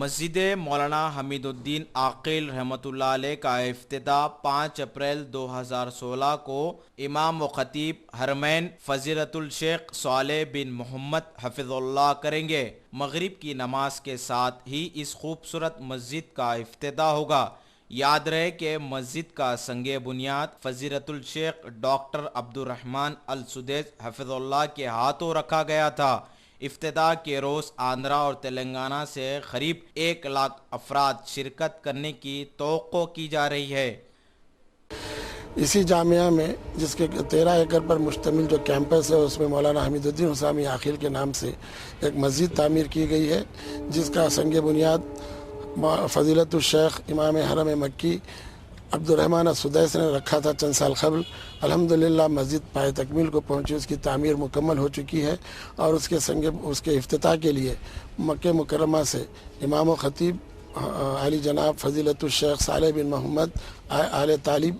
مسجد مولانا حمیدالدین عاقل رحمۃ اللہ علیہ کا افتتاح 5 اپریل 2016 کو امام و خطیب حرمین فضیلت الشیخ صالح بن محمد حفظ اللہ کریں گے۔ مغرب کی نماز کے ساتھ ہی اس خوبصورت مسجد کا افتتاح ہوگا۔ یاد رہے کہ مسجد کا سنگ بنیاد فضیلت الشیخ ڈاکٹر عبدالرحمن السدیس حفظ اللہ کے ہاتھوں رکھا گیا تھا۔ افتتاح کے روز آندھرا اور تلنگانہ سے قریب 1 لاکھ افراد شرکت کرنے کی توقع کی جا رہی ہے۔ اسی جامعہ میں جس کے 13 ایکڑ پر مشتمل جو کیمپس ہے اس میں مولانا حمیدالدین حسامی عاقل کے نام سے ایک مسجد تعمیر کی گئی ہے، جس کا سنگ بنیاد فضیلت الشیخ امام حرم مکی عبدالرحمن السدیس نے رکھا تھا چند سال قبل۔ الحمدللہ مسجد پائے تکمیل کو پہنچی، اس کی تعمیر مکمل ہو چکی ہے، اور اس کے افتتاح کے لیے مکہ مکرمہ سے امام و خطیب عالی جناب فضیلت الشیخ صالح بن محمد اعلی طالب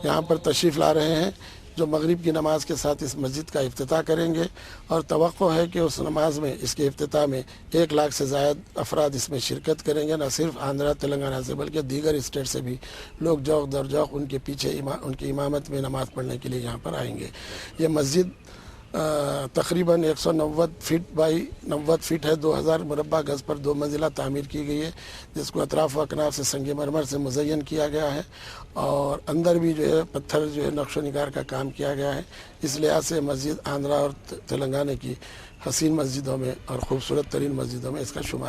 یہاں پر تشریف لا رہے ہیں، جو مغرب کی نماز کے ساتھ اس مسجد کا افتتاح کریں گے، اور توقع ہے کہ اس نماز میں، اس کے افتتاح میں 1 لاکھ سے زائد افراد اس میں شرکت کریں گے، نہ صرف آندھرا تلنگانہ سے بلکہ دیگر اسٹیٹ سے بھی لوگ جوق در جوق ان کے پیچھے ان کی امامت میں نماز پڑھنے کے لیے یہاں پر آئیں گے۔ یہ مسجد تقریباً 190 فٹ بائی 90 فٹ ہے، 2000 مربع گز پر 2 منزلہ تعمیر کی گئی ہے، جس کو اطراف و اکناف سے سنگ مرمر سے مزین کیا گیا ہے، اور اندر بھی جو ہے پتھر جو ہے نقش و نگار کا کام کیا گیا ہے۔ اس لحاظ سے مسجد آندھرا اور تلنگانہ کی حسین مسجدوں میں اور خوبصورت ترین مسجدوں میں اس کا شمار